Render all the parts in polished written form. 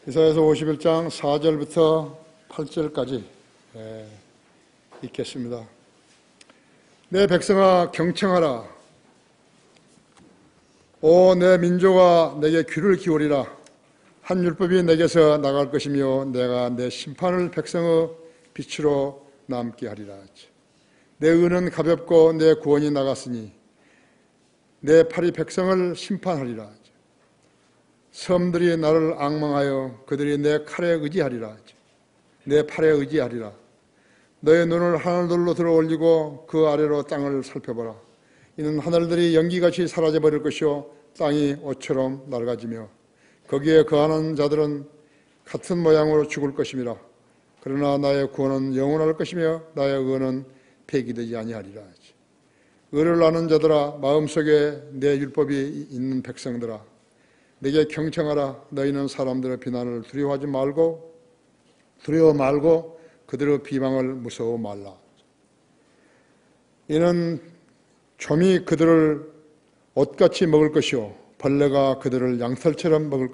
이사야서 51장 4절부터 8절까지 읽겠습니다. 내 백성아 경청하라. 오 내 민족아 내게 귀를 기울이라. 한 율법이 내게서 나갈 것이며 내가 내 심판을 백성의 빛으로 남게 하리라. 내 의는 가볍고 내 구원이 나갔으니 내 팔이 백성을 심판하리라. 섬들이 나를 앙망하여 그들이 내 칼에 의지하리라. 내 팔에 의지하리라. 너의 눈을 하늘들로 들어 올리고 그 아래로 땅을 살펴보라. 이는 하늘들이 연기같이 사라져버릴 것이요 땅이 옷처럼 낡아지며 거기에 거하는 자들은 같은 모양으로 죽을 것임이라. 그러나 나의 구원은 영원할 것이며 나의 의는 폐기되지 아니하리라. 의를 아는 자들아 마음속에 내 율법이 있는 백성들아 내게 경청하라. 너희는 사람들의 비난을 두려워 말고 그들의 비방을 무서워 말라. 이는 좀이 그들을 옷같이 먹을 것이요 벌레가 그들을 양털처럼 먹을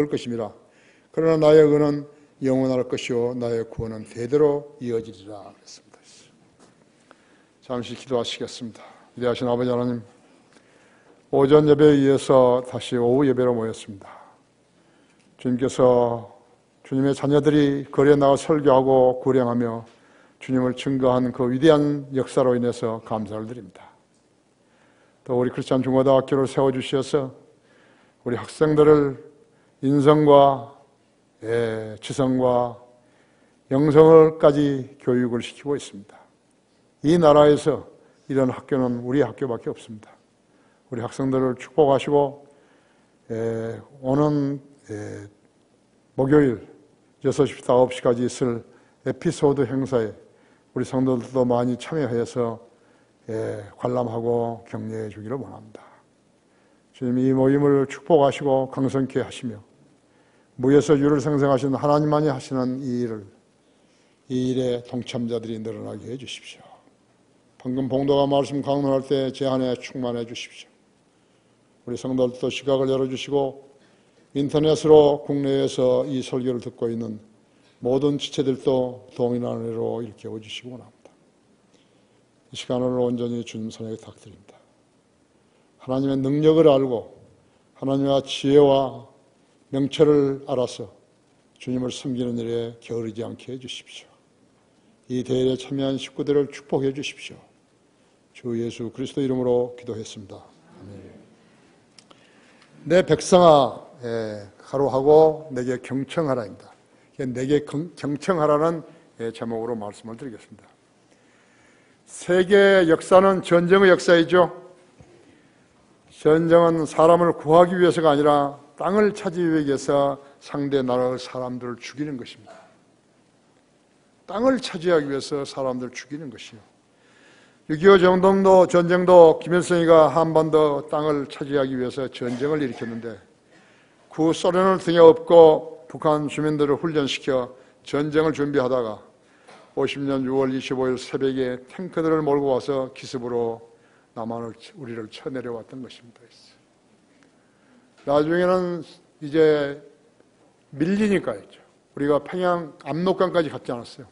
것임이라. 그러나 나의 의는 영원할 것이요 나의 구원은 대대로 이어지리라. 그랬습니다. 잠시 기도하시겠습니다. 위대하신 아버지 하나님, 오전 예배에 이어서 다시 오후 예배로 모였습니다. 주님께서 주님의 자녀들이 거리에 나가 설교하고 구령하며 주님을 증거한 그 위대한 역사로 인해서 감사를 드립니다. 또 우리 크리스찬 중고등학교를 세워주셔서 우리 학생들을 인성과 지성과 영성을까지 교육을 시키고 있습니다. 이 나라에서 이런 학교는 우리 학교밖에 없습니다. 우리 학생들을 축복하시고 오는 목요일 6시부터 9시까지 있을 에피소드 행사에 우리 성도들도 많이 참여해서 관람하고 격려해 주기를 원합니다. 주님 이 모임을 축복하시고 강성케 하시며 무에서 유를 생성하신 하나님만이 하시는 이 일에 동참자들이 늘어나게 해 주십시오. 방금 봉도가 말씀 강론할 때 제 안에 충만해 주십시오. 우리 성도들도 시각을 열어주시고 인터넷으로 국내에서 이 설교를 듣고 있는 모든 지체들도 동일한 은혜로 일깨워 주시기 원합니다. 이 시간을 온전히 주님 손에 부탁드립니다. 하나님의 능력을 알고 하나님의 지혜와 명철을 알아서 주님을 섬기는 일에 게으르지 않게 해주십시오. 이 대회에 참여한 식구들을 축복해 주십시오. 주 예수 그리스도 이름으로 기도했습니다. 아멘. 내 백성아 가로하고 내게 경청하라입니다. 내게 경청하라는 제목으로 말씀을 드리겠습니다. 세계 역사는 전쟁의 역사이죠. 전쟁은 사람을 구하기 위해서가 아니라 땅을 차지하기 위해서 상대 나라의 사람들을 죽이는 것입니다. 땅을 차지하기 위해서 사람들을 죽이는 것이요. 6.25 전쟁도 김일성이가 한반도 땅을 차지하기 위해서 전쟁을 일으켰는데 구소련을 등에 업고 북한 주민들을 훈련시켜 전쟁을 준비하다가 50년 6월 25일 새벽에 탱크들을 몰고 와서 기습으로 우리를 쳐내려왔던 것입니다. 나중에는 이제 밀리니까 했죠. 우리가 평양 압록강까지 갔지 않았어요.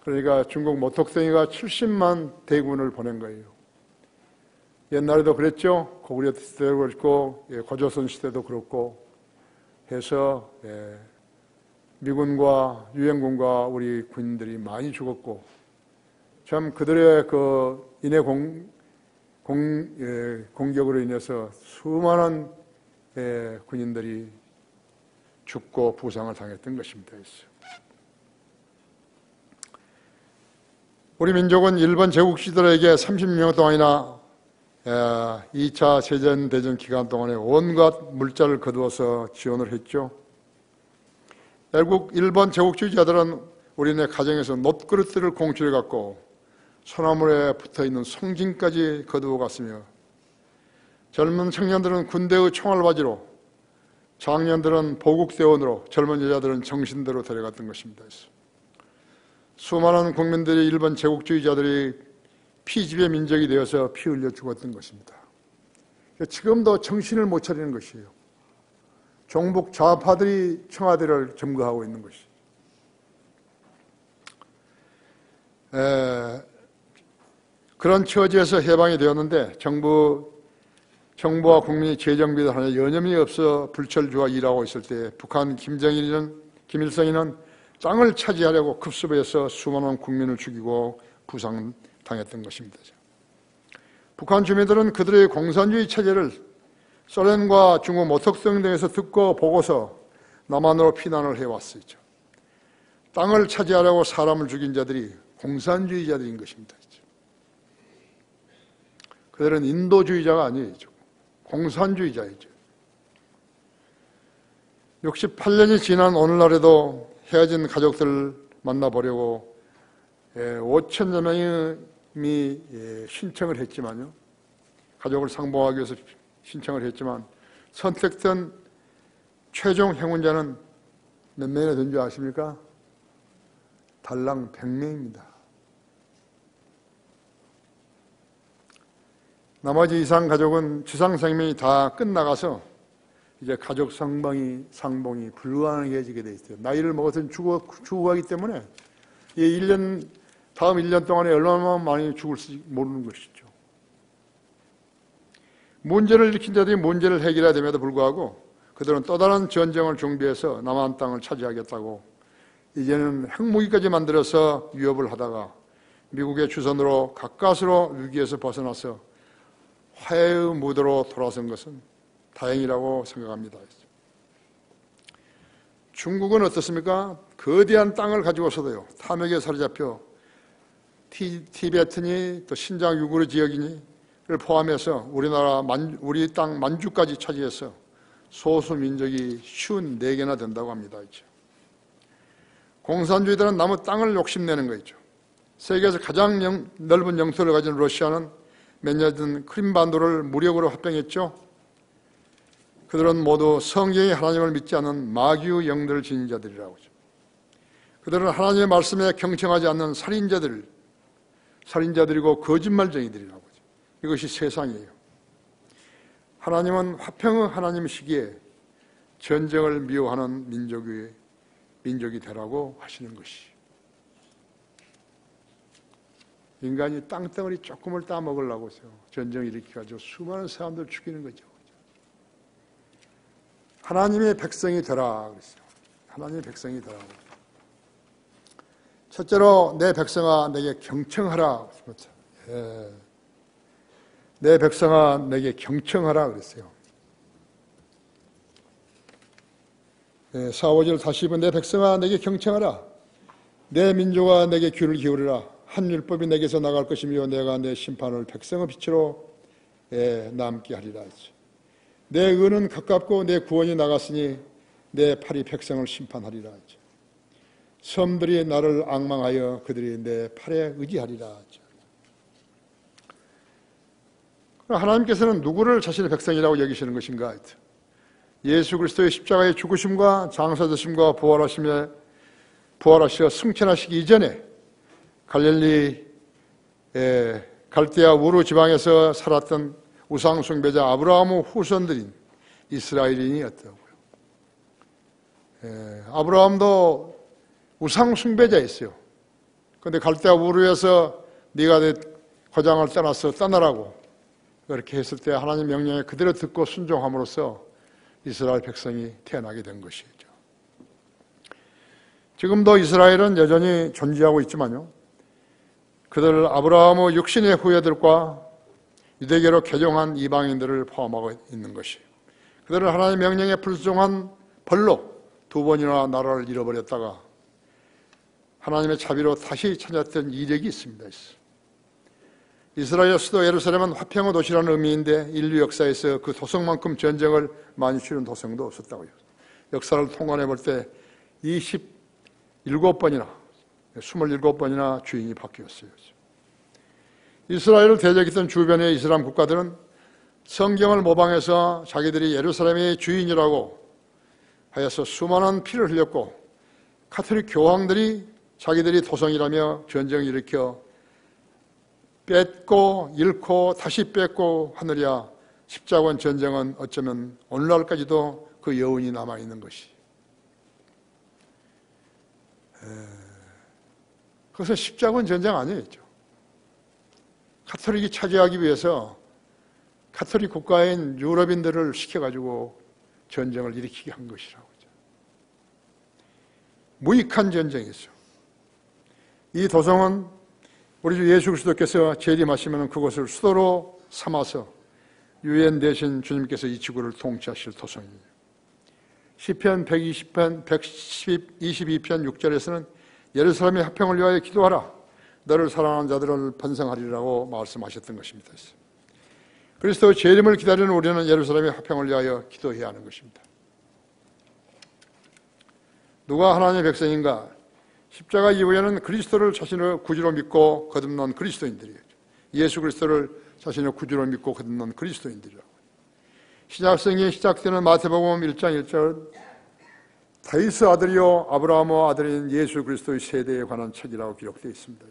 그러니까 중국 모톡생이가 70만 대군을 보낸 거예요. 옛날에도 그랬죠. 고구려 시대도 그렇고 고조선 시대도 그렇고 해서 미군과 유엔군과 우리 군인들이 많이 죽었고 참 그들의 그 인해 공격으로 인해서 수많은 군인들이 죽고 부상을 당했던 것입니다. 우리 민족은 일본 제국 시들에게 30년 동안이나 2차 세계대전 기간 동안에 온갖 물자를 거두어서 지원을 했죠. 결국 일본 제국주의자들은 우리네 가정에서 놋그릇들을 공출해 갖고 소나무에 붙어있는 송진까지 거두어 갔으며 젊은 청년들은 군대의 총알바지로 장년들은 보국대원으로 젊은 여자들은 정신대로 데려갔던 것입니다. 수많은 국민들이 일본 제국주의자들이 피지배 민족이 되어서 피 흘려 죽었던 것입니다. 지금도 정신을 못 차리는 것이에요. 종북 좌파들이 청와대를 점거하고 있는 것이. 그런 처지에서 해방이 되었는데 정부와 국민이 재정비를 하냐 여념이 없어 불철주야 일하고 있을 때 북한 김일성이는 땅을 차지하려고 급습해서 수많은 국민을 죽이고 부상당했던 것입니다. 북한 주민들은 그들의 공산주의 체제를 소련과 중국 모택동 등에서 듣고 보고서 남한으로 피난을 해왔어요. 땅을 차지하려고 사람을 죽인 자들이 공산주의자들인 것입니다. 그들은 인도주의자가 아니에요. 공산주의자이죠. 68년이 지난 오늘날에도 헤어진 가족들을 만나보려고 5천여 명이 신청을 했지만요. 가족을 상봉하기 위해서 신청을 했지만 선택된 최종 행운자는 몇 명이나 된 줄 아십니까? 달랑 100명입니다. 나머지 이상 가족은 지상생명이 다 끝나가서 이제 가족 상봉이 불가능해지게 돼 있어요. 나이를 먹어서는 죽어가기 때문에 다음 1년 동안에 얼마나 많이 죽을지 모르는 것이죠. 문제를 일으킨 자들이 문제를 해결해야 됨에도 불구하고 그들은 또 다른 전쟁을 준비해서 남한 땅을 차지하겠다고 이제는 핵무기까지 만들어서 위협을 하다가 미국의 주선으로 가까스로 위기에서 벗어나서 화해의 무대로 돌아선 것은 다행이라고 생각합니다. 중국은 어떻습니까? 거대한 땅을 가지고서도요, 탐욕에 사로잡혀 티베트니 또 신장 유구르 지역이니를 포함해서 우리 땅 만주까지 차지해서 소수 민족이 54개나 된다고 합니다. 공산주의들은 남의 땅을 욕심내는 거죠. 세계에서 가장 넓은 영토를 가진 러시아는 몇 년 전 크림반도를 무력으로 합병했죠. 그들은 모두 성경의 하나님을 믿지 않는 마귀의 영들을 지닌 자들이라고 하죠. 그들은 하나님의 말씀에 경청하지 않는 살인자들이고 거짓말쟁이들이라고 하죠. 이것이 세상이에요. 하나님은 화평의 하나님이시기에 전쟁을 미워하는 민족이 되라고 하시는 것이. 인간이 땅덩어리 조금을 따먹으려고 해서 전쟁을 일으켜가지고 수많은 사람들 죽이는 거죠. 하나님의 백성이 되라 그랬어요. 하나님의 백성이 되라. 첫째로 내 백성아 내게 경청하라. 내 백성아 내게 경청하라 그랬어요. 4, 5절 다시 내 백성아 내게 경청하라. 내 민족아 내게 귀를 기울이라. 한 율법이 내게서 나갈 것이며 내가 내 심판을 백성의 빛으로 남게 하리라. 내 의는 가깝고 내 구원이 나갔으니 내 팔이 백성을 심판하리라. 섬들이 나를 앙망하여 그들이 내 팔에 의지하리라. 하나님께서는 누구를 자신의 백성이라고 여기시는 것인가? 예수 그리스도의 십자가의 죽으심과 장사되심과 부활하시어 승천하시기 이전에 갈릴리 갈대아 우르 지방에서 살았던 우상 숭배자 아브라함의 후손들인 이스라엘인이었다고요. 아브라함도 우상 숭배자였어요. 그런데 갈대아 우르에서 네가 내 고장을 떠나서 떠나라고 그렇게 했을 때 하나님 명령에 그대로 듣고 순종함으로써 이스라엘 백성이 태어나게 된 것이죠. 지금도 이스라엘은 여전히 존재하고 있지만요. 그들 아브라함의 육신의 후예들과 유대교로 개종한 이방인들을 포함하고 있는 것이에요. 그들은 하나님의 명령에 불순종한 벌로 2번이나 나라를 잃어버렸다가 하나님의 자비로 다시 찾았던 이력이 있습니다. 이스라엘 수도 예루살렘은 화평의 도시라는 의미인데 인류 역사에서 그 도성만큼 전쟁을 많이 치른 도성도 없었다고요. 역사를 통관해 볼 때 27번이나 주인이 바뀌었어요. 이스라엘을 대적했던 주변의 이슬람 국가들은 성경을 모방해서 자기들이 예루살렘의 주인이라고 하여서 수많은 피를 흘렸고 카톨릭 교황들이 자기들이 도성이라며 전쟁을 일으켜 뺏고 잃고 다시 뺏고 하느랴 십자군 전쟁은 어쩌면 오늘날까지도 그 여운이 남아있는 것이. 그것은 십자군 전쟁 아니었죠. 가톨릭이 차지하기 위해서 가톨릭 국가인 유럽인들을 시켜가지고 전쟁을 일으키게 한 것이라고. 무익한 전쟁이죠. 이 도성은 우리 주 예수 그리스도께서 재림하시면 그것을 수도로 삼아서 유엔 대신 주님께서 이 지구를 통치하실 도성이에요. 시편 122편 6절에서는 예루살렘의 화평을 위하여 기도하라. 너를 사랑하는 자들을 번성하리라고 말씀하셨던 것입니다. 그리스도의 재림을 기다리는 우리는 예루살렘의 화평을 위하여 기도해야 하는 것입니다. 누가 하나님의 백성인가? 십자가 이후에는 그리스도를 자신의 구주로 믿고 거듭난 그리스도인들이에요. 예수 그리스도를 자신의 구주로 믿고 거듭난 그리스도인들이라고. 신약성경이 시작되는 마태복음 1장 1절 다윗의 아들이요 아브라함의 아들인 예수 그리스도의 세대에 관한 책이라고 기록되어 있습니다.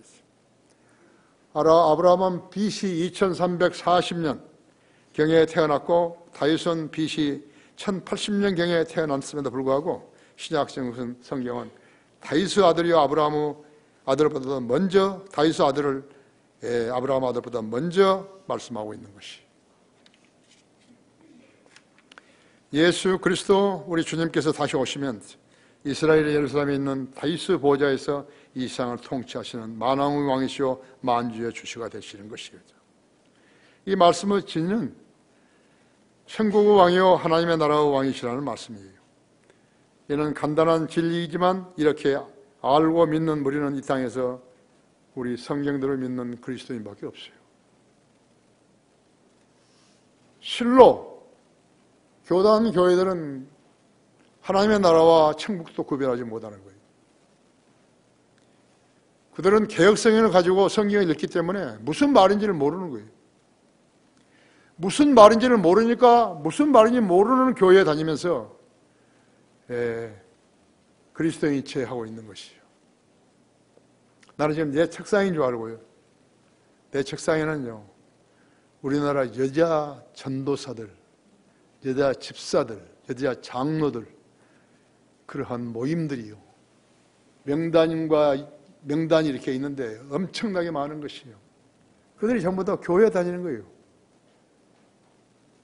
아브라함은 BC 2340년 경에 태어났고 다윗은 BC 1080년 경에 태어났음에도 불구하고 신약 성경은 다윗의 아들이요 아브라함의 아들보다 먼저 다윗의 아들을 아브라함 아들보다 먼저 말씀하고 있는 것이. 예수 그리스도 우리 주님께서 다시 오시면 이스라엘의 예루살렘에 있는 다윗의 보좌에서 이 세상을 통치하시는 만왕의 왕이시오 만주의 주시가 되시는 것이죠. 이 말씀의 진리는 천국의 왕이요 하나님의 나라의 왕이시라는 말씀이에요. 이는 간단한 진리이지만 이렇게 알고 믿는 우리는 이 땅에서 우리 성경들을 믿는 그리스도인밖에 없어요. 실로 교단 교회들은 하나님의 나라와 천국도 구별하지 못하는 거예요. 그들은 개혁성경을 가지고 성경을 읽기 때문에 무슨 말인지를 모르는 거예요. 무슨 말인지를 모르니까 무슨 말인지 모르는 교회에 다니면서 그리스도인이 체하고 있는 것이죠. 나는 지금 내 책상인 줄 알고요. 내 책상에는요, 우리나라 여자 전도사들, 여자 집사들, 여자 장로들, 그러한 모임들이요. 명단이 이렇게 있는데 엄청나게 많은 것이에요. 그들이 전부 다 교회에 다니는 거예요.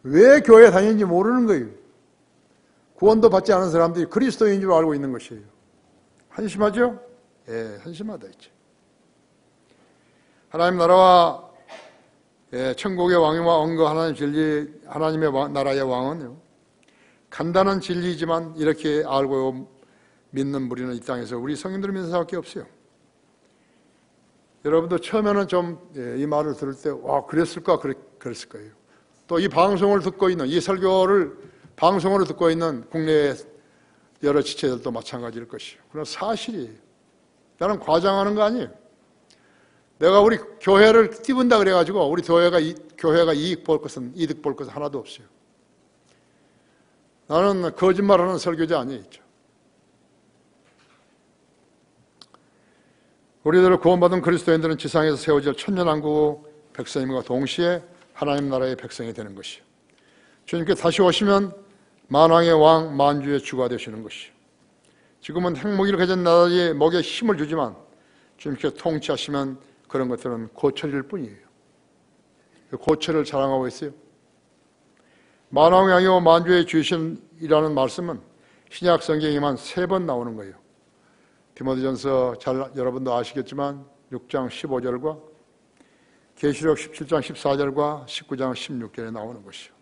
왜 교회에 다니는지 모르는 거예요. 구원도 받지 않은 사람들이 그리스도인 줄 알고 있는 것이에요. 한심하죠? 예, 한심하다 했죠. 하나님 나라와 천국의 왕과 언거 하나님 진리, 하나님의 나라의 왕은요, 간단한 진리이지만 이렇게 알고 믿는 우리는 이 땅에서 우리 성인들을 믿는 사람밖에 없어요. 여러분도 처음에는 좀 이 말을 들을 때 와 그랬을까 그랬을 거예요. 또 이 방송을 듣고 있는 이 설교를 방송으로 듣고 있는 국내의 여러 지체들도 마찬가지일 것이에요. 그건 사실이에요. 나는 과장하는 거 아니에요. 내가 우리 교회를 띄운다 그래가지고 우리 교회가 이득 볼 것은 하나도 없어요. 나는 거짓말하는 설교자 아니죠. 우리들을 구원받은 그리스도인들은 지상에서 세워질 천년왕국의 백성임과 동시에 하나님 나라의 백성이 되는 것이요. 주님께 다시 오시면 만왕의 왕, 만주의 주가 되시는 것이요. 지금은 핵무기를 가진 나라의 목에 힘을 주지만 주님께 통치하시면 그런 것들은 고철일 뿐이에요. 고철을 자랑하고 있어요. 만왕의 왕이요 만주의 주이신이라는 말씀은 신약 성경에만 3번 나오는 거예요. 디모데전서 여러분도 아시겠지만 6장 15절과 계시록 17장 14절과 19장 16절에 나오는 것이요.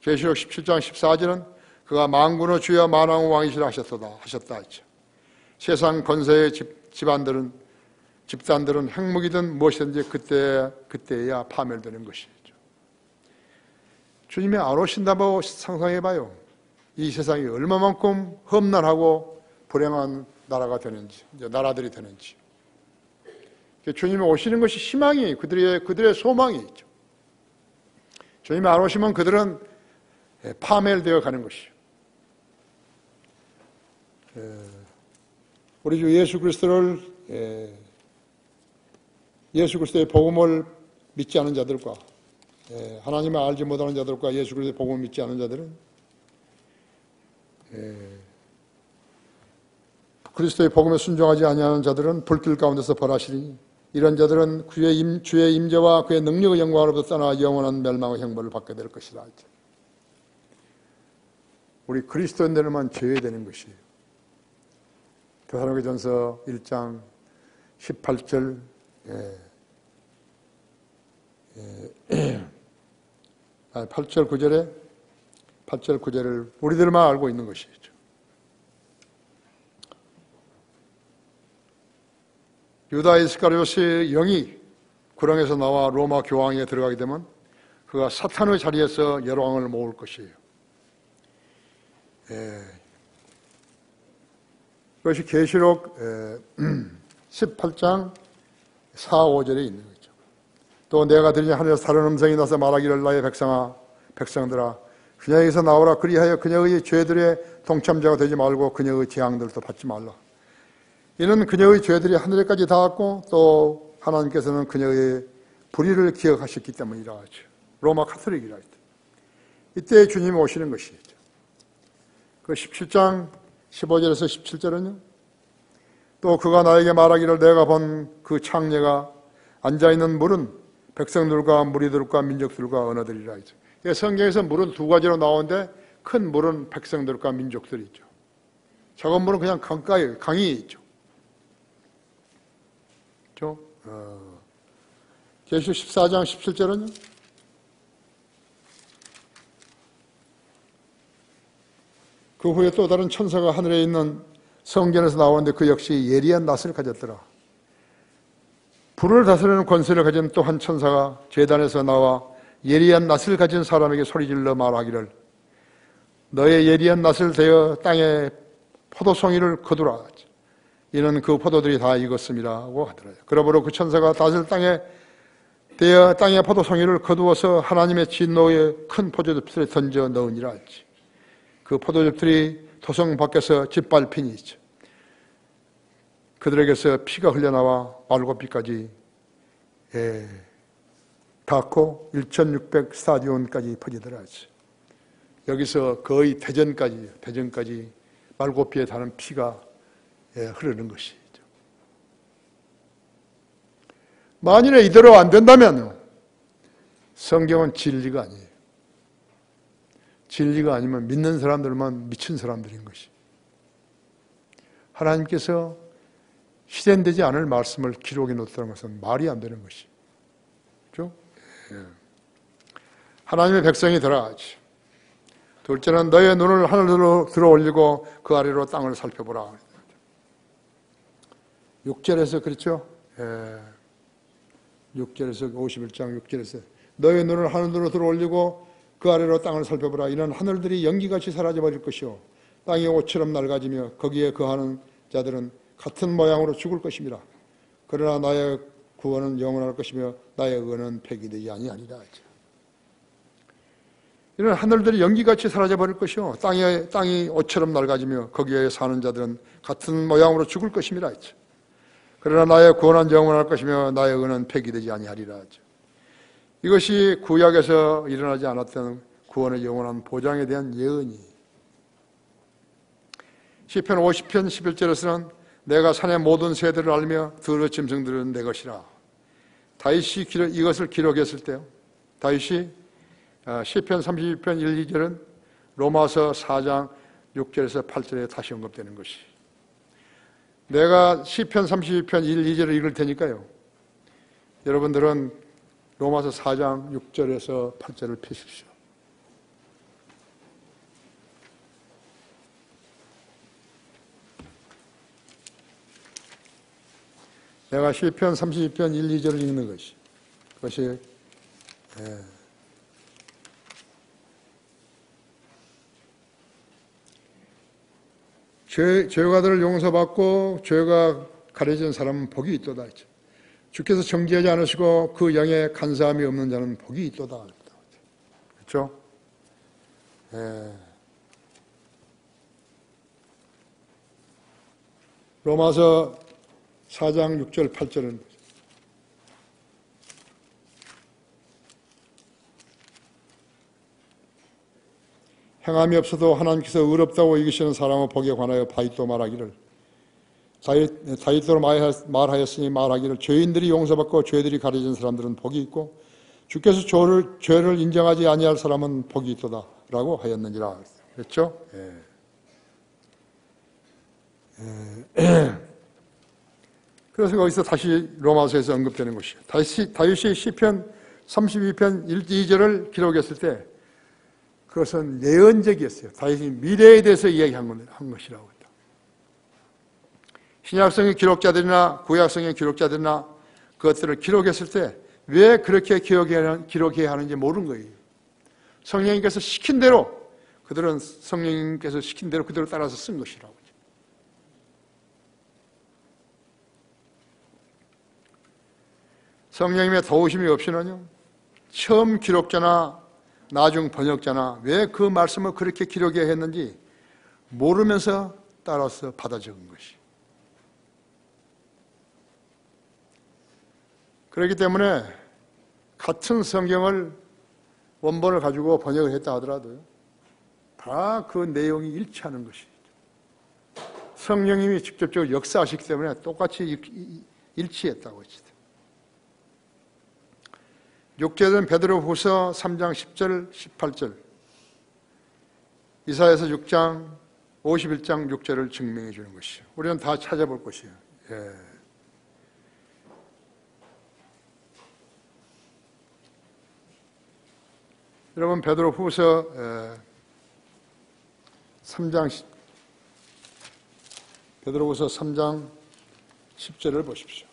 계시록 17장 14절은 그가 만군의 주여 만왕의 왕이시라 하셨다 했죠. 세상 권세의 집단들은 핵무기든 무엇이든지 그때야 파멸되는 것이죠. 주님이 안 오신다고 상상해봐요. 이 세상이 얼마만큼 험난하고 불행한 나라들이 되는지. 주님이 오시는 것이 희망이 그들의 소망이 있죠. 주님이 안 오시면 그들은 파멸되어 가는 것이죠. 우리 주 예수 그리스도의 복음을 믿지 않은 자들과 하나님을 알지 못하는 자들과 예수 그리스도의 복음을 믿지 않은 자들은 그리스도의 복음에 순종하지 아니하는 자들은 불길 가운데서 벌하시리니 이런 자들은 주의 임재와 그의 능력의 영광으로부터 떠나 영원한 멸망의 형벌을 받게 될 것이다. 우리 그리스도인들만 제외되는 것이에요. 데살로니가전서 1장 18절 8절 9절을 우리들만 알고 있는 것이죠. 유다 이스카리ot의 영이 구렁에서 나와 로마 교황에 들어가게 되면 그가 사탄의 자리에서 열왕을 모을 것이에요. 그것이 계시록 18장 4, 5절에 있는 거죠. 또 내가 들으니 하늘에서 다른 음성이 나서 말하기를 나의 백성들아 그녀에게서 나오라. 그리하여 그녀의 죄들의 동참자가 되지 말고 그녀의 재앙들도 받지 말라. 이는 그녀의 죄들이 하늘에까지 닿았고 또 하나님께서는 그녀의 불의를 기억하셨기 때문이라 하죠. 로마 카톨릭이라 했다. 이때 주님이 오시는 것이죠. 그 17장 15절에서 17절은요. 또 그가 나에게 말하기를 내가 본 그 창녀가 앉아있는 물은 백성들과 무리들과 민족들과 언어들이라 했죠. 성경에서 물은 두 가지로 나오는데 큰 물은 백성들과 민족들이죠. 작은 물은 그냥 강이 있죠. 그렇죠? 계시록 14장 17절은요. 그 후에 또 다른 천사가 하늘에 있는 성전에서 나오는데 그 역시 예리한 낫을 가졌더라. 불을 다스리는 권세를 가진 또 한 천사가 제단에서 나와 예리한 낫을 가진 사람에게 소리질러 말하기를 너의 예리한 낫을 대어 땅에 포도송이를 거두라. 이는 그 포도들이 다 익었음이라고 하더라요. 그러므로 그 천사가 낫을 땅에 대어 땅에 포도송이를 거두어서 하나님의 진노의 큰 포도즙들에 던져 넣으니라 할지. 그 포도즙들이 토성 밖에서 짓밟히니 그들에게서 피가 흘러나와 말고피까지 닿고 1600 스타디온까지 퍼지더라. 여기서 거의 대전까지 말고피에 닿는 피가 흐르는 것이죠. 만일에 이대로 안 된다면 성경은 진리가 아니에요. 진리가 아니면 믿는 사람들만 미친 사람들인 것이. 하나님께서 실현되지 않을 말씀을 기록해 놓았다는 것은 말이 안 되는 것이. 그렇죠? 하나님의 백성이 들어가지. 둘째는 너의 눈을 하늘로 들어 올리고 그 아래로 땅을 살펴보라. 6절에서 그렇죠? 6절에서 51장 6절에서 너의 눈을 하늘로 들어 올리고 그 아래로 땅을 살펴보라. 이는 하늘들이 연기같이 사라져버릴 것이요 땅이 옷처럼 낡아지며 거기에 거하는 자들은 같은 모양으로 죽을 것입니다. 그러나 나의 구원은 영원할 것이며 나의 의는 폐기되지 아니하리라. 이는 하늘들이 연기같이 사라져버릴 것이요 땅이 옷처럼 낡아지며 거기에 사는 자들은 같은 모양으로 죽을 것입니다. 그러나 나의 구원은 영원할 것이며 나의 의는 폐기되지 아니하리라. 이것이 구약에서 일어나지 않았던 구원의 영원한 보장에 대한 예언이. 시편 50편 11절에서는 내가 산의 모든 새들을 알며 들의 짐승들은 내 것이라. 다윗이 이것을 기록했을 때요. 다윗이 시편 32편 1, 2절은 로마서 4장 6절에서 8절에 다시 언급되는 것이. 내가 시편 32편 1, 2절을 읽을 테니까요. 여러분들은 로마서 4장 6절에서 8절을 펴십시오. 내가 시편 32편 1, 2절을 읽는 것이. 그것이 죄가들을 용서받고 죄가 가려진 사람은 복이 있도다. 주께서 정죄하지 않으시고 그 영에 간사함이 없는 자는 복이 있도다. 그렇죠? 로마서 4장 6절 8절은 행함이 없어도 하나님께서 의롭다고 여기시는 사람의 복에 관하여 바윗도 말하기를 다윗도 말하였으니 말하기를 죄인들이 용서받고 죄들이 가려진 사람들은 복이 있고 주께서 죄를 인정하지 아니할 사람은 복이 있도다 라고 하였느니라. 그렇죠? 그래서 거기서 다시 로마서에서 언급되는 것이에요. 다윗이 시편 32편 1, 2절을 기록했을 때 그것은 예언적이었어요. 다윗이 미래에 대해서 이야기한 것이라고 했다. 신약성의 기록자들이나 구약성의 기록자들이나 그것들을 기록했을 때 왜 그렇게 기록해야 하는지 모르는 거예요. 성령님께서 시킨 대로 그들은 성령님께서 시킨 대로 그대로 따라서 쓴 것이라고. 성령님의 도우심이 없이는요, 처음 기록자나 나중 번역자나 왜 그 말씀을 그렇게 기록해야 했는지 모르면서 따라서 받아 적은 것이. 그렇기 때문에 같은 성경을 원본을 가지고 번역을 했다 하더라도 다 그 내용이 일치하는 것이죠. 성령님이 직접적으로 역사하시기 때문에 똑같이 일치했다고 했죠. 육제된 베드로후서 3장 10절 18절 이사야서 6장 51장 6절을 증명해 주는 것이죠. 우리는 다 찾아볼 것이에요. 여러분 베드로후서 3장 10절을 보십시오.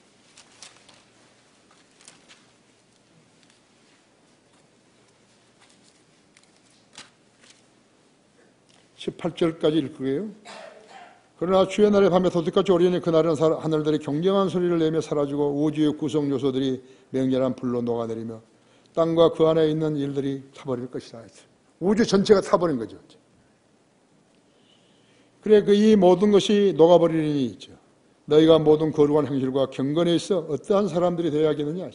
18절까지 읽고요. 그러나 주의 날에 밤에 도둑같이 오리니 그날은 하늘들이 경쟁한 소리를 내며 사라지고 우주의 구성 요소들이 맹렬한 불로 녹아내리며 땅과 그 안에 있는 일들이 타버릴 것이다. 우주 전체가 타버린 거죠. 그래 이 모든 것이 녹아버리니 있죠. 너희가 모든 거룩한 행실과 경건에 있어 어떠한 사람들이 되어야겠느냐.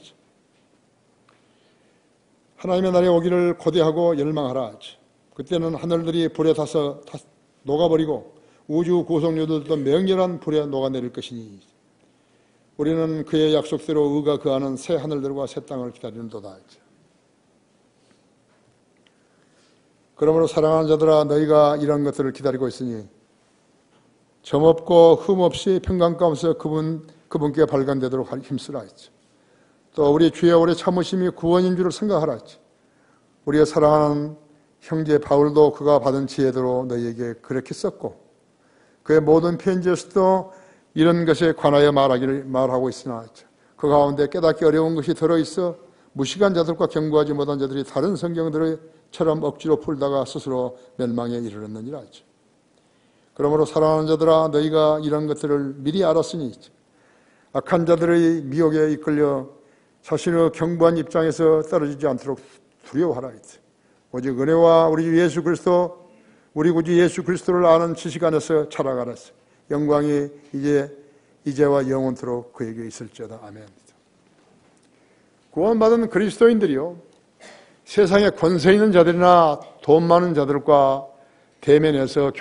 하나님의 날에 오기를 고대하고 열망하라. 그때는 하늘들이 불에 타서 녹아버리고 우주 구성료들도 맹렬한 불에 녹아내릴 것이니 우리는 그의 약속대로 의가 거하는 새 하늘들과 새 땅을 기다리는도다. 그러므로 사랑하는 자들아 너희가 이런 것들을 기다리고 있으니 점없고 흠없이 평강 가운데서 그분께 발간되도록 힘쓰라 했죠. 또 우리 주의 오래 참으심이 구원인 줄을 생각하라 했죠. 우리의 사랑하는 형제 바울도 그가 받은 지혜대로 너희에게 그렇게 썼고 그의 모든 편지에서도 이런 것에 관하여 말하고 있으나 그 가운데 깨닫기 어려운 것이 들어있어 무식한 자들과 경고하지 못한 자들이 다른 성경들처럼 억지로 풀다가 스스로 멸망에 이르렀느니라 하죠. 그러므로 사랑하는 자들아 너희가 이런 것들을 미리 알았으니 악한 자들의 미혹에 이끌려 자신의 경부한 입장에서 떨어지지 않도록 두려워하라 했죠. 오직 은혜와 우리 구주 예수 그리스도를 아는 지식 안에서 자라가라. 영광이 이제와 영원토록 그에게 있을지어다. 아멘. 구원받은 그리스도인들이요 세상에 권세 있는 자들이나 돈 많은 자들과 대면해서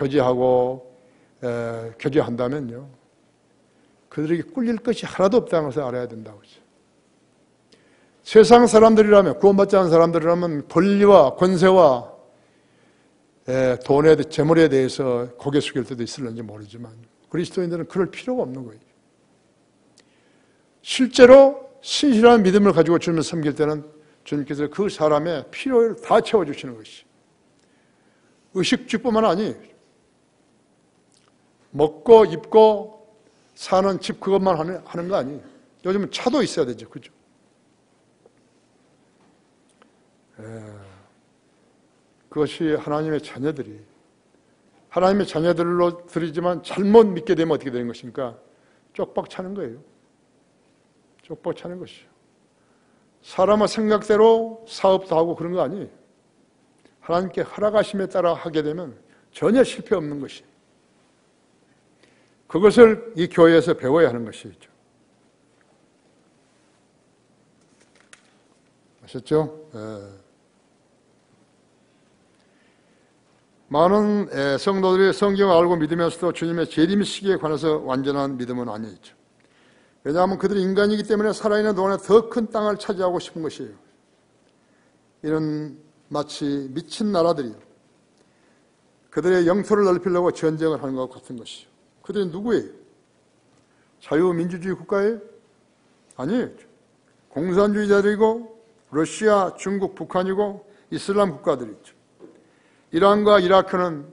교제한다면요 그들에게 꿀릴 것이 하나도 없다는 것을 알아야 된다고 하죠. 세상 사람들이라면 구원받지 않은 사람들이라면 권리와 권세와 돈의 재물에 대해서 고개 숙일 때도 있을는지 모르지만 그리스도인들은 그럴 필요가 없는 거예요. 실제로 신실한 믿음을 가지고 주님을 섬길 때는 주님께서 그 사람의 필요를 다 채워주시는 것이죠. 의식주뿐만 아니에요. 먹고 입고 사는 집 그것만 하는 거 아니에요. 요즘은 차도 있어야 되죠. 그죠? 그것이 하나님의 자녀들로 드리지만 잘못 믿게 되면 어떻게 되는 것입니까? 쪽박 차는 거예요. 쪽박 차는 것이죠. 사람의 생각대로 사업도 하고 그런 거 아니에요. 하나님께 허락하심에 따라 하게 되면 전혀 실패 없는 것이. 그것을 이 교회에서 배워야 하는 것이죠. 아셨죠? 많은 성도들이 성경을 알고 믿으면서도 주님의 재림 시기에 관해서 완전한 믿음은 아니죠. 왜냐하면 그들이 인간이기 때문에 살아있는 동안에 더 큰 땅을 차지하고 싶은 것이에요. 이런 마치 미친 나라들이요, 그들의 영토를 넓히려고 전쟁을 하는 것 같은 것이죠. 그들이 누구예요? 자유민주주의 국가예요? 아니에요. 공산주의자들이고 러시아, 중국, 북한이고 이슬람 국가들이죠. 이란과 이라크는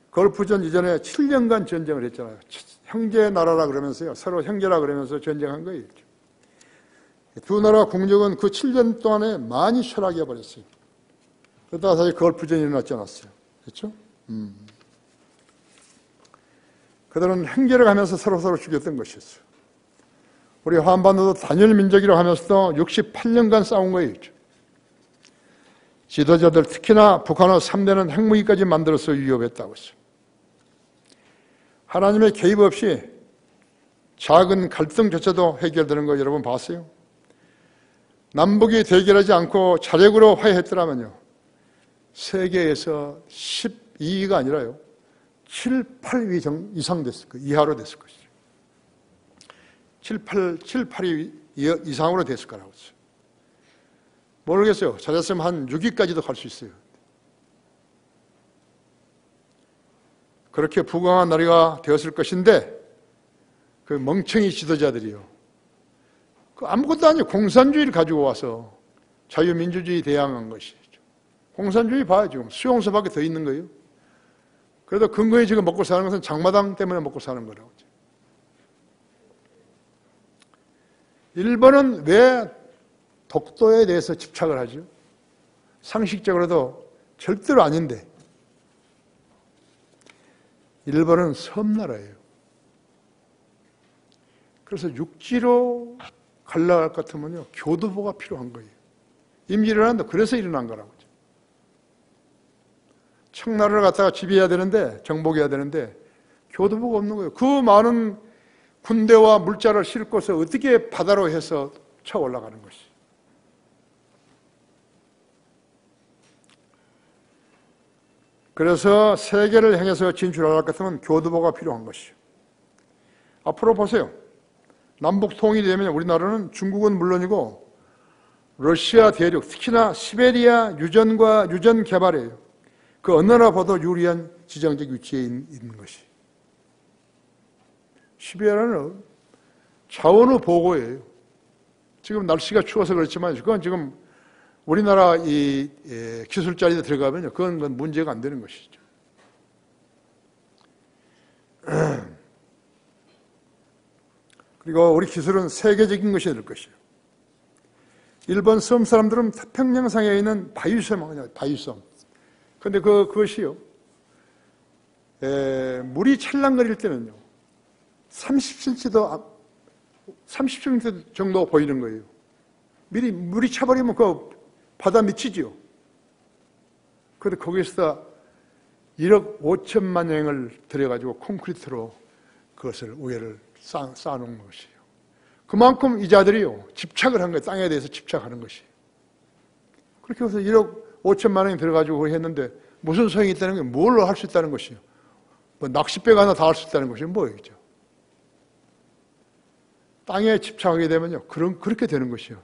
걸프전 이전에 7년간 전쟁을 했잖아요. 형제 나라라 그러면서요, 서로 형제라 그러면서 전쟁한 거예요. 두 나라 국력은 그 7년 동안에 많이 쇠락해 버렸어요. 그러다가 다시 걸프전이 일어났지 않았어요. 그렇죠? 그들은 형제를 하면서 서로 죽였던 것이었어요. 우리 한반도도 단일 민족이라고 하면서도 68년간 싸운 거예요. 지도자들, 특히나 북한의 3대는 핵무기까지 만들어서 위협했다고 했어요. 하나님의 개입 없이 작은 갈등조차도 해결되는 거 여러분 봤어요? 남북이 대결하지 않고 자력으로 화해했더라면요, 세계에서 12위가 아니라요, 7, 8위 이상 됐을 거예요. 이하로 됐을 것이죠. 7, 8위 이상으로 됐을 거라고 했어요. 모르겠어요. 잘했으면 한 6위까지도 갈 수 있어요. 그렇게 부강한 나라가 되었을 것인데, 그 멍청이 지도자들이요, 그 아무것도 아니에요. 공산주의를 가지고 와서 자유민주주의 대항한 것이죠. 공산주의 봐요. 지금 수용소밖에 더 있는 거예요. 그래도 근거에 지금 먹고 사는 것은 장마당 때문에 먹고 사는 거라고. 일본은 왜 독도에 대해서 집착을 하죠? 상식적으로도 절대로 아닌데. 일본은 섬나라예요. 그래서 육지로 갈라갈 것 같으면요, 교두보가 필요한 거예요. 임기 일어난다. 그래서 일어난 거라고. 청나라를 갖다가 지배해야 되는데, 정복해야 되는데 교두보가 없는 거예요. 그 많은 군대와 물자를 싣고서 어떻게 바다로 해서 쳐 올라가는 것이. 그래서 세계를 향해서 진출할 것 같으면 교두보가 필요한 것이죠. 앞으로 보세요. 남북 통일이 되면 우리나라는 중국은 물론이고 러시아 대륙, 특히나 시베리아 유전과 유전 개발이에요. 그 어느 나라 봐도 유리한 지정적 위치에 있는 것이. 시베리아는 자원의 보고예요. 지금 날씨가 추워서 그렇지만 그건 지금 우리나라 이 기술자리에 들어가면요, 그건 문제가 안 되는 것이죠. 그리고 우리 기술은 세계적인 것이 될 것이에요. 일본 섬 사람들은 태평양상에 있는 바위섬, 바위섬. 근데 그것이요, 물이 찰랑거릴 때는요, 30cm 정도 보이는 거예요. 물이 차버리면 그 바다 밑이지요. 그런데 거기서 1억 5천만 행을 들여가지고 콘크리트로 그것을 위에를 쌓아놓은 것이에요. 그만큼 이 자들이요, 집착을 한 거예요. 땅에 대해서 집착하는 것이에요. 그렇게 해서 1억 5천만 원이 들어가지고 했는데 무슨 소용이 있다는 게, 뭘로 할 수 있다는 것이요? 뭐 낚싯배가 하나 다 할 수 있다는 것이 뭐겠죠? 땅에 집착하게 되면요, 그렇게 되는 것이요.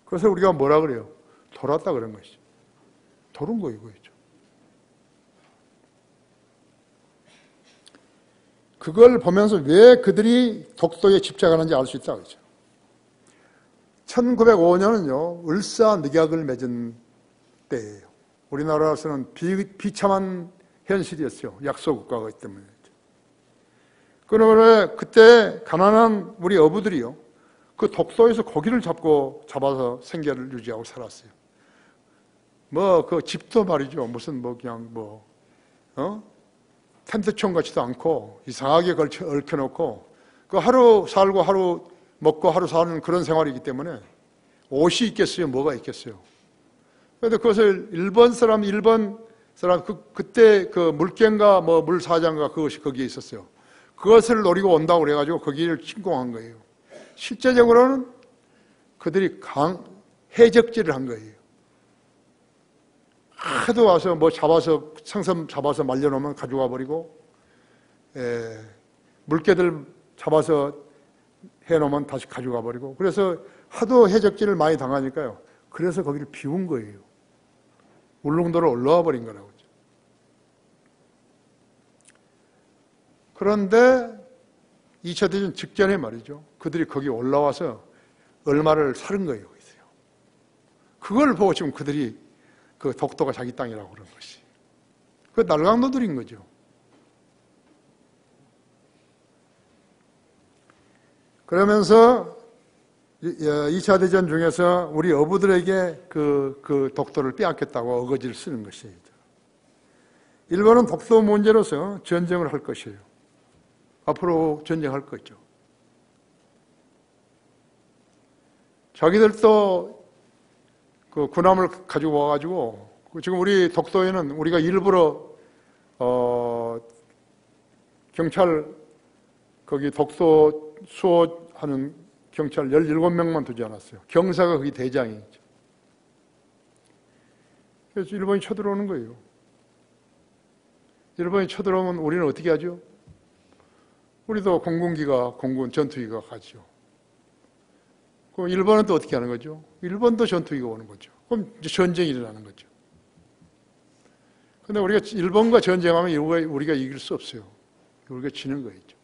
그래서 우리가 뭐라 그래요? 돌았다 그런 것이죠. 돌은 거 이거죠. 그걸 보면서 왜 그들이 독도에 집착하는지 알 수 있다 그러죠. 1905년은요, 을사늑약을 맺은 때예요. 우리나라에서는 비참한 현실이었어요. 약소국가가 때문에. 그러므로 그때 가난한 우리 어부들이요, 그 독도에서 고기를 잡아서 생계를 유지하고 살았어요. 그 집도 말이죠. 무슨 그냥 텐트촌 같지도 않고 이상하게 얽혀놓고 그 하루 살고 하루 먹고 하루 사는 그런 생활이기 때문에 옷이 있겠어요? 뭐가 있겠어요? 그런데 그것을 일본 사람 그때 그 물개인가 물사장가 그것이 거기에 있었어요. 그것을 노리고 온다고 그래가지고 거기를 침공한 거예요. 실제적으로는 그들이 해적질을 한 거예요. 하도 와서 뭐 잡아서 생선 잡아서 말려놓으면 가져가 버리고, 물개들 잡아서 해놓으면 다시 가져가 버리고, 그래서 하도 해적질을 많이 당하니까요. 그래서 거기를 비운 거예요. 울릉도로 올라와 버린 거라고. 그런데 2차 대전 직전에 말이죠. 그들이 거기 올라와서 얼마를 사는 거예요. 그걸 보고 지금 그들이 그 독도가 자기 땅이라고 그런 것이. 그 날강도들인 거죠. 그러면서 2차 대전 중에서 우리 어부들에게 그 독도를 빼앗겼다고 어거지를 쓰는 것이에요. 일본은 독도 문제로서 전쟁을 할 것이에요. 앞으로 전쟁할 거죠. 자기들도 그 군함을 가지고 와가지고, 지금 우리 독도에는 우리가 일부러 경찰 거기 독도 수호하는 경찰 17명만 두지 않았어요. 경사가 거기 대장이죠. 그래서 일본이 쳐들어오는 거예요. 일본이 쳐들어오면 우리는 어떻게 하죠? 우리도 공군 전투기가 가죠. 그럼 일본은 또 어떻게 하는 거죠? 일본도 전투기가 오는 거죠. 그럼 이제 전쟁이 일어나는 거죠. 근데 우리가 일본과 전쟁하면 우리가 이길 수 없어요. 우리가 지는 거였죠.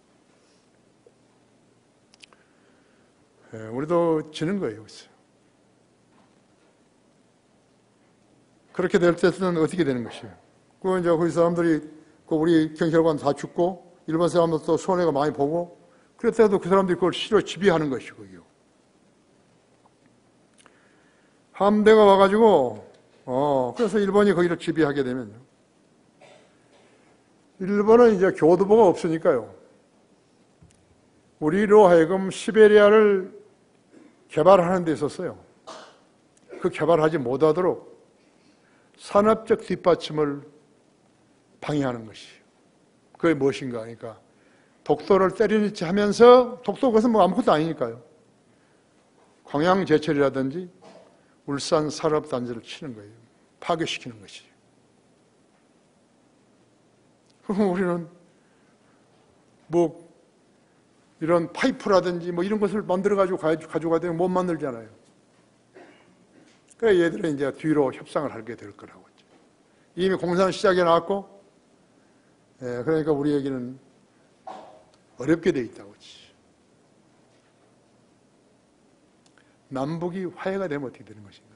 우리도 지는 거예요. 그렇게 될 때는 어떻게 되는 것이에요? 그 이제 거기 사람들이 우리 경찰관 다 죽고 일본 사람들도 손해가 많이 보고 그랬다도 그 사람들이 그걸 실어 지배하는 것이고요. 함대가 와가지고 그래서 일본이 거기를 지배하게 되면요. 일본은 이제 교두보가 없으니까요. 우리로 하여금 시베리아를 개발하는 데 있었어요. 그 개발하지 못하도록 산업적 뒷받침을 방해하는 것이에요. 그게 무엇인가 하니까 독도를 때려넣지 하면서 독도 그것은 뭐 아무것도 아니니까요. 광양제철이라든지 울산 산업단지를 치는 거예요. 파괴시키는 것이에요. 그럼 우리는 뭐 이런 파이프라든지 뭐 이런 것을 만들어가지고 가져가야 되면 못 만들잖아요. 그래 얘들은 이제 뒤로 협상을 하게 될 거라고. 이미 공사는 시작해 놨고, 그러니까 우리에게는 어렵게 돼 있다고. 남북이 화해가 되면 어떻게 되는 것인가.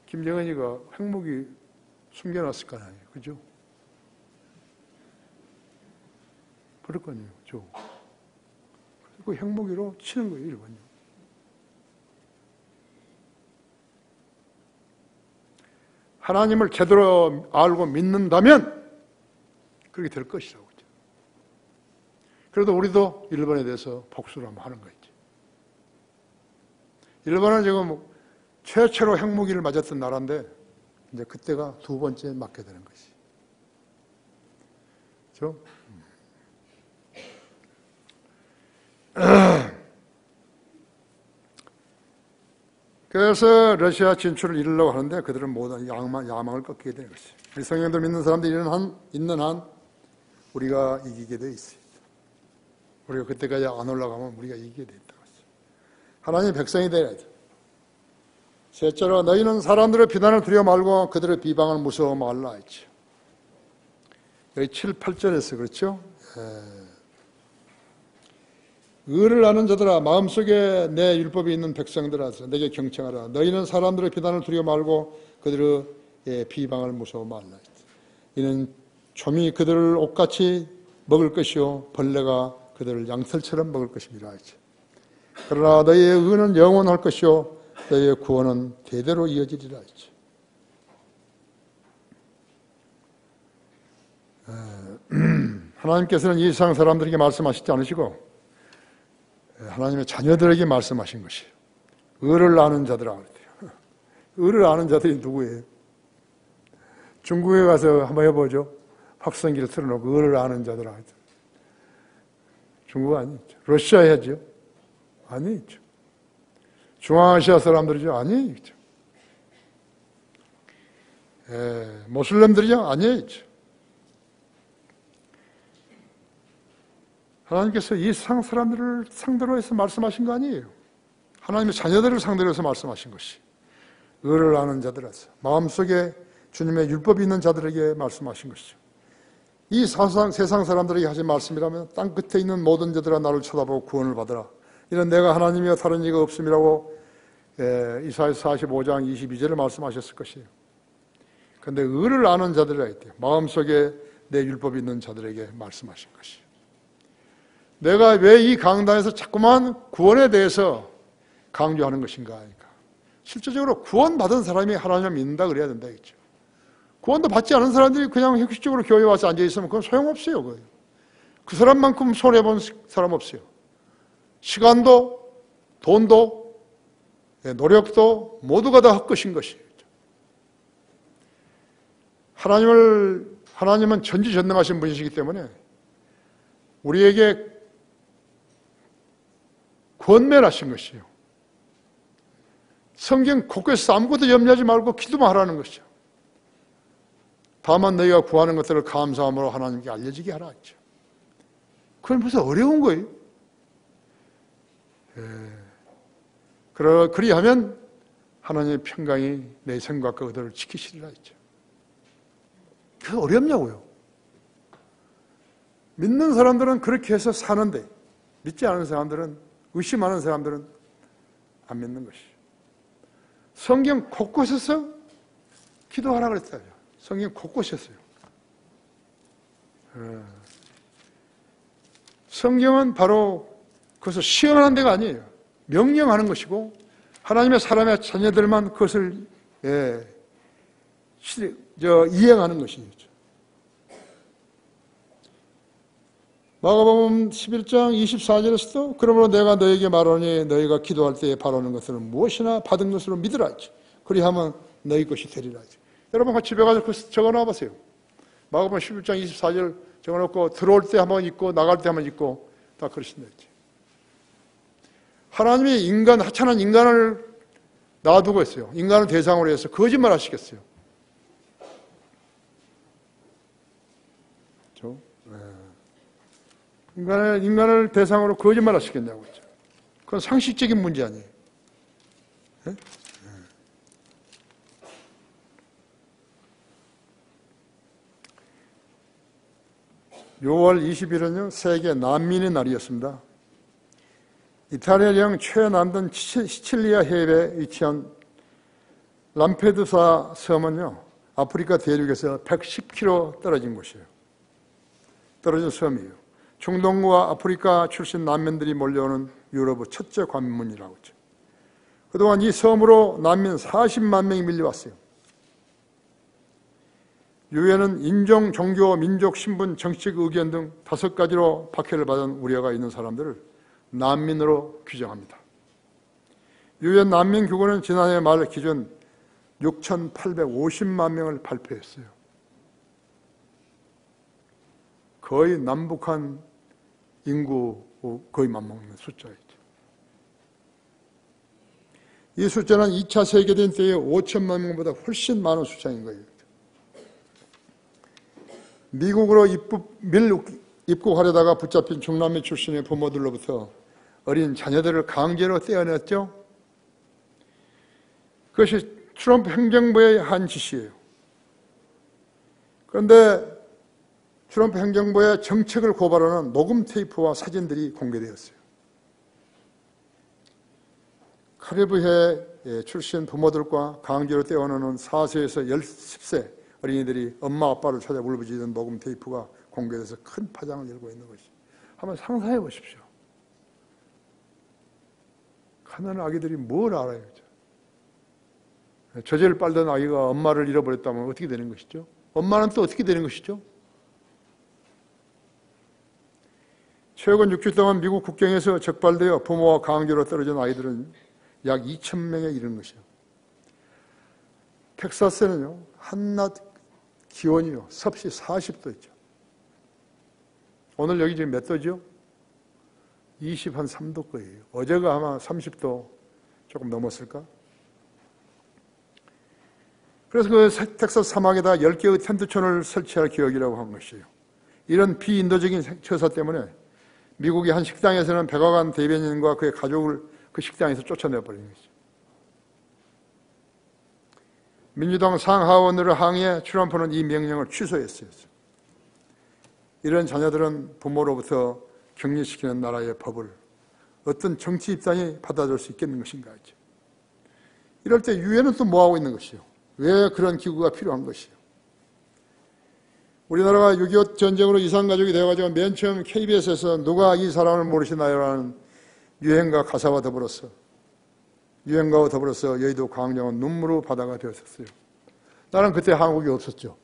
김정은이가 핵무기 숨겨놨을 거 아니에요. 그죠? 그럴 거 아니에요. 그죠? 그 핵무기로 치는 거예요, 일본이. 하나님을 제대로 알고 믿는다면 그렇게 될 것이라고. 그래도 우리도 일본에 대해서 복수를 한번 하는 거죠. 일본은 지금 최초로 핵무기를 맞았던 나라인데 이제 그때가 두 번째 맞게 되는 것이. 그렇죠? 그래서 러시아 진출을 이루려고 하는데 그들은 모든 야망을 꺾게 되는 것이죠. 우리 성경들 믿는 사람들이 있는 한 우리가 이기게 돼 있어요. 우리가 그때까지 안 올라가면 우리가 이기게 된다. 하나님의 백성이 되어야죠. 셋째로 너희는 사람들의 비난을 두려워 말고 그들의 비방을 무서워 말라 했죠. 여기 7, 8절에서 그렇죠. 의를 아는 자들아 마음속에 내 율법이 있는 백성들아 내게 경청하라. 너희는 사람들의 비난을 두려워 말고 그들의 비방을 무서워 말라 했죠. 이는 좀이 그들을 옥같이 먹을 것이요 벌레가 그들을 양털처럼 먹을 것입니다 했죠. 그러나 너희의 의는 영원할 것이요 너희의 구원은 대대로 이어지리라 했죠. 하나님께서는 이 세상 사람들에게 말씀하시지 않으시고 하나님의 자녀들에게 말씀하신 것이에요. 의를 아는 자들아 그랬대요. 의를 아는 자들이 누구예요? 중국에 가서 한번 해보죠. 확성기를 틀어놓고 의를 아는 자들아. 중국 아니죠. 러시아 해야죠. 아니죠. 중앙아시아 사람들이죠. 아니죠. 모슬렘들이요? 아니에요. 하나님께서 이 세상 사람들을 상대로 해서 말씀하신 거 아니에요. 하나님의 자녀들을 상대로 해서 말씀하신 것이 의를 아는 자들에서 마음속에 주님의 율법이 있는 자들에게 말씀하신 것이죠. 이 세상 사람들에게 하신 말씀이라면 땅 끝에 있는 모든 자들아 나를 쳐다보고 구원을 받으라. 이는 내가 하나님이여 다른 이가 없음이라고 이사야서 45장 22절을 말씀하셨을 것이에요. 그런데 의를 아는 자들이라 했대요. 마음속에 내 율법이 있는 자들에게 말씀하신 것이에요. 내가 왜 이 강단에서 자꾸만 구원에 대해서 강조하는 것인가 하니까 실제적으로 구원받은 사람이 하나님을 믿는다 그래야 된다 했죠. 구원도 받지 않은 사람들이 그냥 형식적으로 교회에 와서 앉아있으면 그건 소용없어요. 그 사람만큼 손해본 사람 없어요. 시간도 돈도 노력도 모두가 다 헛것인 것이에요. 하나님은 전지전능하신 분이시기 때문에 우리에게 권면하신 것이에요. 성경 곳곳에서 아무것도 염려하지 말고 기도만 하라는 것이죠. 다만 너희가 구하는 것들을 감사함으로 하나님께 알려지게 하라 했죠. 그건 무슨 어려운 거예요. 그리하면 하나님의 평강이 내 생각과 그들을 지키시리라 했죠. 그게 어렵냐고요. 믿는 사람들은 그렇게 해서 사는데 믿지 않은 사람들은, 의심하는 사람들은 안 믿는 것이죠. 성경 곳곳에서 기도하라 그랬어요. 성경 곳곳이었어요. 성경은 바로 그것을 시험하는 데가 아니에요. 명령하는 것이고 하나님의 사람의 자녀들만 그것을 이행하는 것이죠. 마가복음 11장 24절에서도 그러므로 내가 너에게 말하니 너희가 기도할 때에 바라는 것을 무엇이나 받은 것으로 믿으라 하지. 그리하면 너희 것이 되리라 하지. 여러분 집에 가서 적어놔 보세요. 마가복음 11장 24절 적어놓고 들어올 때 한번 읽고 나갈 때 한번 읽고 다 그러신다 했지. 하나님이 하찮은 인간을 놔두고 있어요. 인간을 대상으로 해서 거짓말 하시겠어요. 그렇죠? 인간을 대상으로 거짓말 하시겠냐고 했죠. 그건 상식적인 문제 아니에요. 네? 6월 20일은요, 세계 난민의 날이었습니다. 이탈리아령 최남단 시칠리아 해협에 위치한 람페두사 섬은요, 아프리카 대륙에서 110km 떨어진 곳이에요. 떨어진 섬이에요. 중동과 아프리카 출신 난민들이 몰려오는 유럽의 첫째 관문이라고 했죠. 그동안 이 섬으로 난민 40만 명이 밀려왔어요. 유엔은 인종, 종교, 민족, 신분, 정치적 의견 등 5가지로 박해를 받은 우려가 있는 사람들을 난민으로 규정합니다. 유엔 난민기구는 지난해 말 기준 6,850만 명을 발표했어요. 거의 남북한 인구 거의 맞먹는 숫자이죠. 이 숫자는 2차 세계대전 때의 5천만 명보다 훨씬 많은 숫자인 거예요. 미국으로 입국하려다가 붙잡힌 중남미 출신의 부모들로부터 어린 자녀들을 강제로 떼어냈죠. 그것이 트럼프 행정부의 한 짓이에요. 그런데 트럼프 행정부의 정책을 고발하는 녹음 테이프와 사진들이 공개되었어요. 카리브해 출신 부모들과 강제로 떼어내는 4세에서 10세 어린이들이 엄마 아빠를 찾아 울부짖는 녹음 테이프가 공개돼서 큰 파장을 일고 있는 것이죠. 한번 상상해 보십시오. 가난한 아기들이 뭘 알아요? 저제를 빨던 아기가 엄마를 잃어버렸다면 어떻게 되는 것이죠? 엄마는 또 어떻게 되는 것이죠? 최근 6주 동안 미국 국경에서 적발되어 부모와 강제로 떨어진 아이들은 약 2,000명에 이르는 것이에요. 텍사스는요, 한낮 기온이요, 섭씨 40도 있죠. 오늘 여기 지금 몇 도죠? 23도 거예요. 어제가 아마 30도 조금 넘었을까? 그래서 그 텍사스 사막에다 10개의 텐트촌을 설치할 계획이라고 한 것이에요. 이런 비인도적인 처사 때문에 미국의 한 식당에서는 백악관 대변인과 그의 가족을 그 식당에서 쫓아내버린 거죠. 민주당 상하원으로 항의해 트럼프는 이 명령을 취소했어요. 이런 자녀들은 부모로부터 격리시키는 나라의 법을 어떤 정치 입장이 받아줄 수 있겠는 것인가 하죠. 이럴 때 유엔은 또 뭐하고 있는 것이요? 왜 그런 기구가 필요한 것이요? 우리나라가 6.25 전쟁으로 이산가족이 되어가지고 맨 처음 KBS에서 누가 이 사람을 모르시나요? 라는 유행가 가사와 더불어서 여의도 광장은 눈물의 바다가 되었었어요. 나는 그때 한국이 없었죠.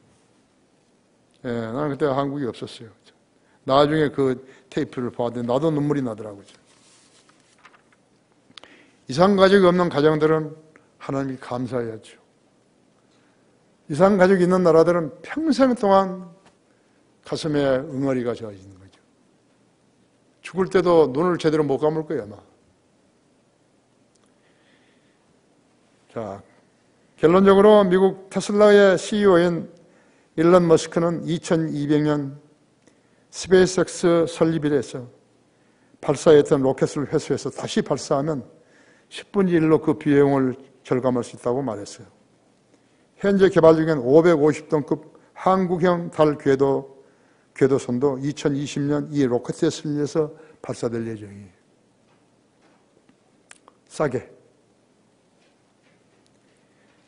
나는 그때 한국이 없었어요. 나중에 그 테이프를 봤는데 나도 눈물이 나더라고요. 이산가족이 없는 가정들은 하나님께 감사해야죠. 이산가족이 있는 나라들은 평생 동안 가슴에 응어리가 져있는 거죠. 죽을 때도 눈을 제대로 못 감을 거예요, 아마. 자, 결론적으로 미국 테슬라의 CEO인 일론 머스크는 2200년 스페이스X 설립일에서 발사했던 로켓을 회수해서 다시 발사하면 10분의 1로 그 비용을 절감할 수 있다고 말했어요. 현재 개발 중인 550톤급 한국형 달 궤도선도 2020년 이 로켓에 실려서 발사될 예정이에요. 싸게.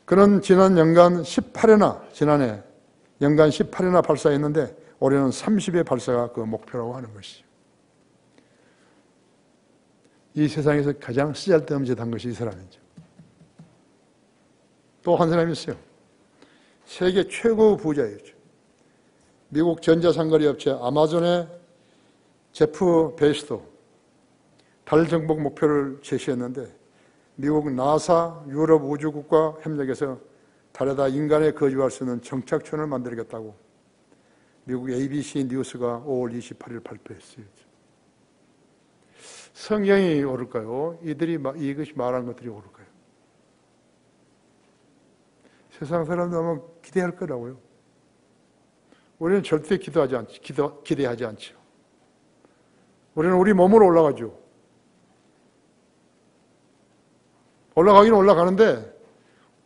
그는 지난해 연간 18회나 발사했는데 올해는 30회 발사가 그 목표라고 하는 것이죠. 이 세상에서 가장 쓰잘데없는 짓 한 것이 이 사람이죠. 또 한 사람이 있어요. 세계 최고 부자예요. 미국 전자상거래 업체 아마존의 제프 베이스도 달 정복 목표를 제시했는데 미국 나사, 유럽 우주국과 협력해서 달에다 인간이 거주할 수 있는 정착촌을 만들겠다고 미국 ABC 뉴스가 5월 28일 발표했어요. 성경이 옳을까요? 이것이 말한 것들이 옳을까요? 세상 사람들 아마 기대할 거라고요. 우리는 절대 기대하지 않죠. 우리는 우리 몸으로 올라가죠. 올라가긴 올라가는데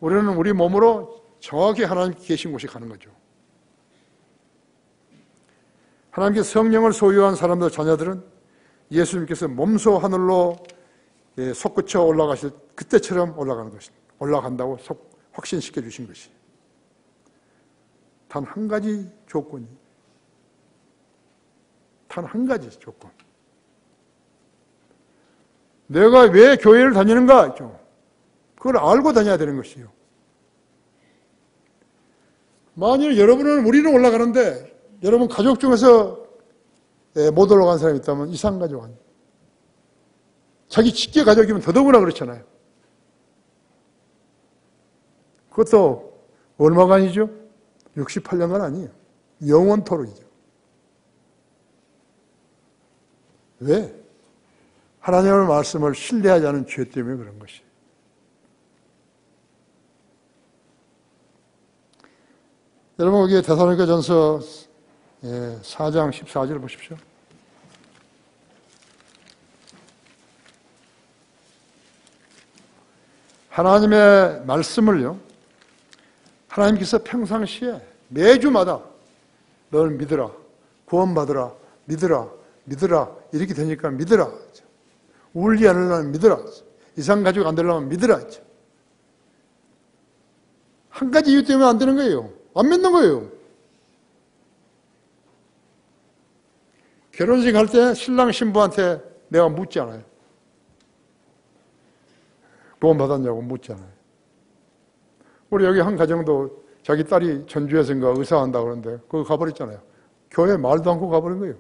우리는 우리 몸으로 정확히 하나님 계신 곳에 가는 거죠. 하나님께 성령을 소유한 사람들, 자녀들은 예수님께서 몸소 하늘로 솟구쳐 올라가실 그때처럼 올라가는 것입니다. 올라간다고 확신시켜 주신 것이. 단 한 가지 조건이. 단 한 가지 조건. 내가 왜 교회를 다니는가? 그걸 알고 다녀야 되는 것이요. 만일 우리는 올라가는데 여러분 가족 중에서 못 올라간 사람이 있다면 이상가족 아니에요. 자기 직계 가족이면 더더구나 그렇잖아요. 그것도 얼마간이죠? 68년간 아니에요. 영원토록이죠. 왜? 하나님의 말씀을 신뢰하지 않은 죄 때문에 그런 것이에요. 여러분 여기 데살로니가전서 4장 14절 보십시오. 하나님의 말씀을요, 하나님께서 평상시에 매주마다 널 믿으라, 구원받으라, 믿으라 이렇게 되니까 믿으라. 울지 않으려면 믿으라. 이상 가지고 안 되려면 믿으라. 한 가지 이유 때문에 안 되는 거예요. 안 믿는 거예요. 결혼식 할 때 신랑 신부한테 내가 묻지 않아요. 구원 받았냐고 묻지 않아요. 우리 여기 한 가정도 자기 딸이 전주에서인가 의사한다고 그러는데 그거 가버렸잖아요. 교회 말도 않고 가버린 거예요.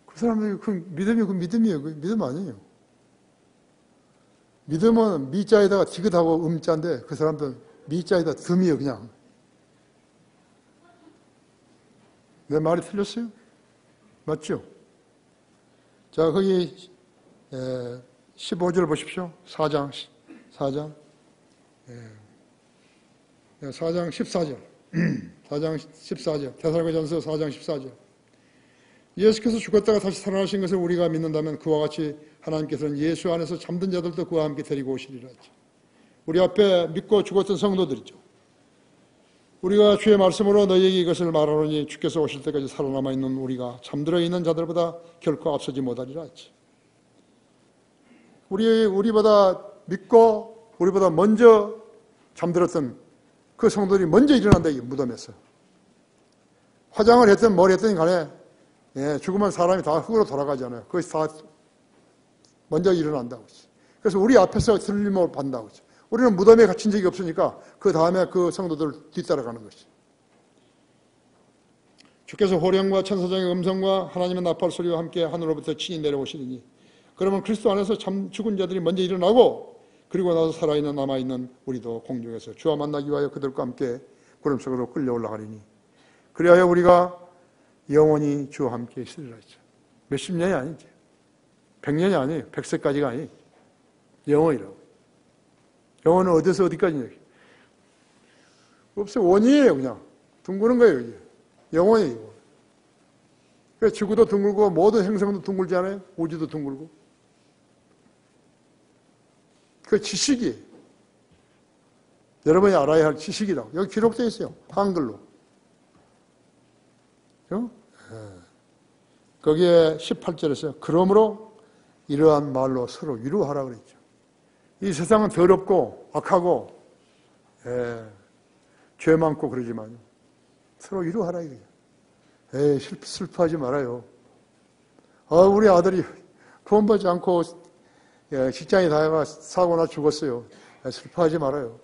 그 사람들이 그 믿음이에요. 그 믿음 아니에요. 믿음은 미자에다가 디귿하고 음자인데 그 사람들은 미자에다 듬이에요, 그냥. 내 말이 틀렸어요? 맞죠? 자, 거기 15절 보십시오. 4장 14절. 4장 14절. 데살로니가전서 4장 14절. 예수께서 죽었다가 다시 살아나신 것을 우리가 믿는다면 그와 같이 하나님께서는 예수 안에서 잠든 자들도 그와 함께 데리고 오시리라 했죠. 우리 앞에 믿고 죽었던 성도들이죠. 우리가 주의 말씀으로 너희에게 이것을 말하노니 주께서 오실 때까지 살아남아 있는 우리가 잠들어 있는 자들보다 결코 앞서지 못하리라 했지. 우리보다 믿고 우리보다 먼저 잠들었던 그 성도들이 먼저 일어난다, 이 무덤에서. 화장을 했든 뭘 했든 간에 죽으면 사람이 다 흙으로 돌아가잖아요. 그것이 다 먼저 일어난다고. 그래서 우리 앞에서 틀림을 받는다고. 우리는 무덤에 갇힌 적이 없으니까 그 다음에 그 성도들 뒤따라가는 것이. 주께서 호령과 천사장의 음성과 하나님의 나팔 소리와 함께 하늘로부터 친히 내려오시리니 그러면 그리스도 안에서 죽은 자들이 먼저 일어나고 그리고 나서 살아있는 남아있는 우리도 공중에서 주와 만나기 위하여 그들과 함께 구름 속으로 끌려 올라가리니 그리하여 우리가 영원히 주와 함께 있으리라 했죠. 몇십 년이 아니지. 100년이 아니에요. 100세까지가 아니에요. 영원이라고. 영혼은 어디서 어디까지냐. 없어요. 원이에요. 그냥 둥그런 거예요. 이게. 영혼이에요. 그래서 지구도 둥글고 모든 행성도 둥글지 않아요? 우주도 둥글고. 그 지식이에요. 여러분이 알아야 할 지식이라고. 여기 기록되어 있어요. 한글로. 거기에 18절에서 그러므로 이러한 말로 서로 위로하라 그랬죠. 이 세상은 더럽고 악하고 죄 많고 그러지만 서로 위로하라 이거예요. 슬퍼하지 말아요. 우리 아들이 구원받지 않고 직장에 다녀가 사고나 죽었어요. 슬퍼하지 말아요.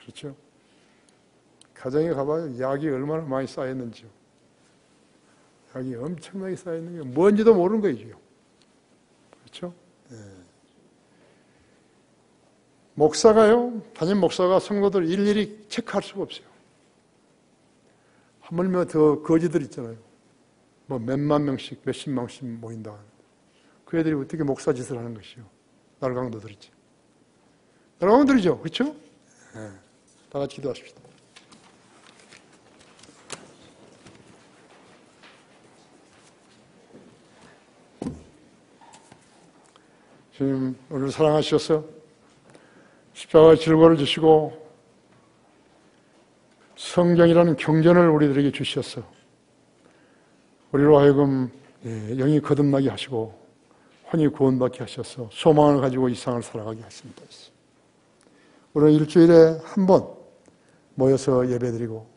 그렇죠? 가정에 가봐요. 약이 얼마나 많이 쌓였는지요. 약이 엄청나게 쌓여있는 게 뭔지도 모르는 거예요. 그렇죠? 목사가요, 담임 목사가 성도들 일일이 체크할 수가 없어요. 하물며 더 거지들 있잖아요. 뭐 몇만 명씩, 몇십만씩 모인다. 그 애들이 어떻게 목사 짓을 하는 것이요? 날강도들이지. 날강도들이죠. 그렇죠? 다 같이 기도하십시다. 주님, 우리를 사랑하셔서 십자가의 질고를 주시고 성경이라는 경전을 우리들에게 주셨어. 우리로 하여금 영이 거듭나게 하시고 혼이 구원받게 하셔서 소망을 가지고 이 세상을 살아가게 하십니다. 우리는 일주일에 한 번 모여서 예배드리고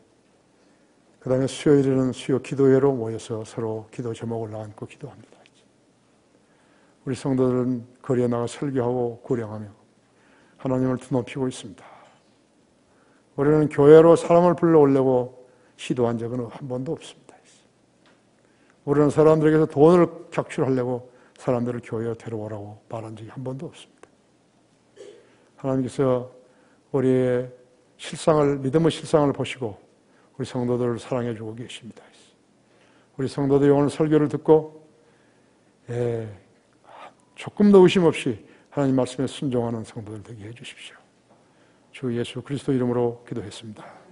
그 다음에 수요일에는 수요 기도회로 모여서 서로 기도 제목을 안고 기도합니다. 우리 성도들은 거리에 나가 설교하고 구령하며 하나님을 드높이고 있습니다. 우리는 교회로 사람을 불러오려고 시도한 적은 한 번도 없습니다. 우리는 사람들에게서 돈을 객출하려고 사람들을 교회에 데려오라고 말한 적이 한 번도 없습니다. 하나님께서 우리의 믿음의 실상을 보시고 우리 성도들을 사랑해 주고 계십니다. 우리 성도들이 오늘 설교를 듣고 조금도 의심 없이 하나님 말씀에 순종하는 성도들 되게 해주십시오. 주 예수 그리스도 이름으로 기도했습니다.